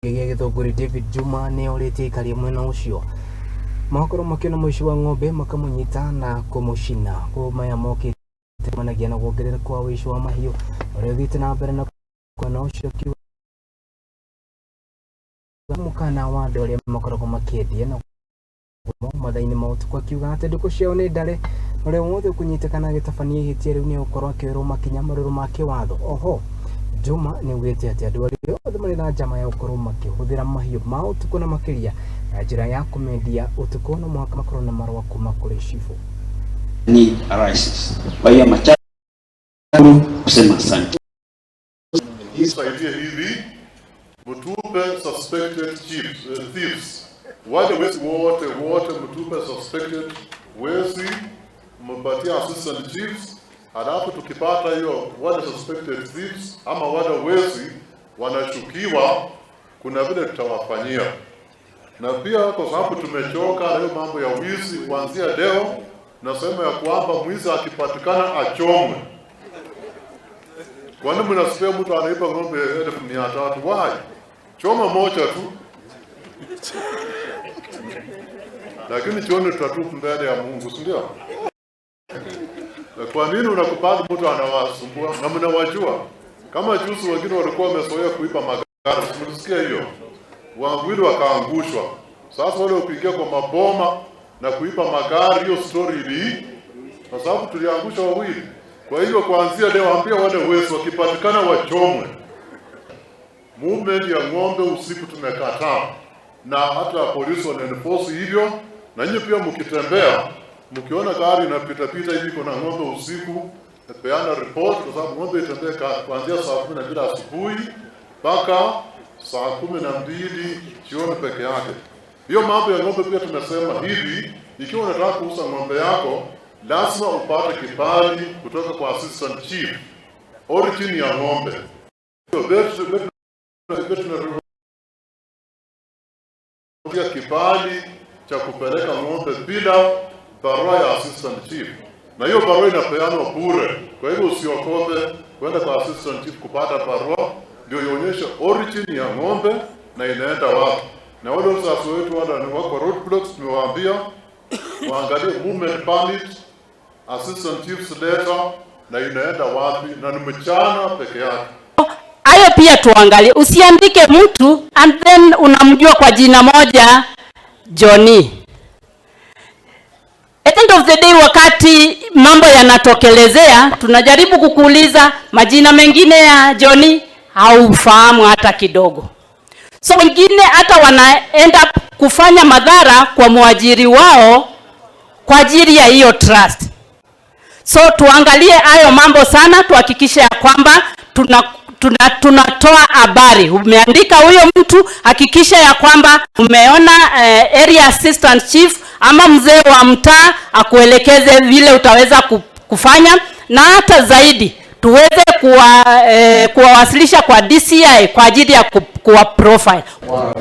Githunguri David Juma ne Erite Aikari mwena ucio makoro makina muici wa ng'ombe makamunyita na kumucina ko maya mokite managia na Wongererekete kwa Uici wa Mahiu ore thite na mbere na kwa ucio kiwa mukana wa ndore makoro makiendie na mathaini mautu kwa kiuga ati nduku ciao ni ndare ore wothe kunyitekana gitabania hitie riu ni ukorwa kiru makinya maruru make watho. Oho Juma ni ugete ati andu ario othe mari na njama ya ukorwo makihuthira mahiu ma utuku na makiria na njira ya kumendia utuku na mwaka makoro na marwa kuma kuri chifu ni arises baya macha kusema asante. Isaidia hivi mtupe suspected thieves wale wezi wote mtupe suspected wezi mpatia assistant chiefs. Halafu tukipata hiyo wale suspected thieves ama wale wezi wanashukiwa, kuna vile tutawafanyia. Na pia kwa sababu tumechoka leo mambo ya wizi, kuanzia leo nasema ya kwamba mwizi akipatikana achomwe. Kwani mnasikia mtu anaiba ng'ombe 1300? Why? Choma moja tu. Lakini choni tutatupu mbele ya Mungu, si ndio? Kwa nini unakubali mtu anawasumbua na mnawajua? Kama juzi wengine walikuwa wamezoea kuiba magari, mlisikia hiyo? Wawili wakaangushwa. Sasa wale upigia kwa maboma na kuiba magari, hiyo story hii kwa sababu tuliangusha wawili. Kwa hivyo kuanzia leo ambia wale wezi wakipatikana wachomwe. Movement ya ng'ombe usiku tumekataa. Na hata polisi wanaenforce hivyo, na nyinyi pia mkitembea mkiona gari inapita hivi kuna ng'ombe usiku, peana report kwa sababu ng'ombe itembea kuanzia saa 12 asubuhi mpaka saa 12 jioni peke yake. Hiyo mambo ya ng'ombe pia tumesema hivi, ikiwa unataka kuuza ng'ombe yako lazima upate kibali kutoka kwa assistant chief origin ya ng'ombe. Hiyo kibali cha kupeleka ng'ombe bila barua ya assistant chief. Na hiyo barua inapeanwa bure. Kwa hivyo usiokope kwenda kwa assistant chief kupata barua, ndio ionyeshe origin ya ng'ombe na inaenda wapi. Na wale wazazi wetu wale ni wako roadblocks, tumewaambia waangalie movement permit, assistant chief's letter na inaenda wapi, na ni mchana peke yake. Hayo pia tuangalie, usiandike mtu and then unamjua kwa jina moja Johnny. At the end of the day, wakati mambo yanatokelezea, tunajaribu kukuuliza majina mengine ya Johnny haufahamu hata kidogo. So wengine hata wanaenda kufanya madhara kwa mwajiri wao kwa ajili ya hiyo trust. So tuangalie hayo mambo sana, tuhakikishe ya kwamba tunatoa habari. Umeandika huyo mtu, hakikisha ya kwamba umeona area assistant chief ama mzee wa mtaa akuelekeze vile utaweza kufanya, na hata zaidi tuweze kuwawasilisha kwa DCI kwa ajili ya kuwa profile. Wow.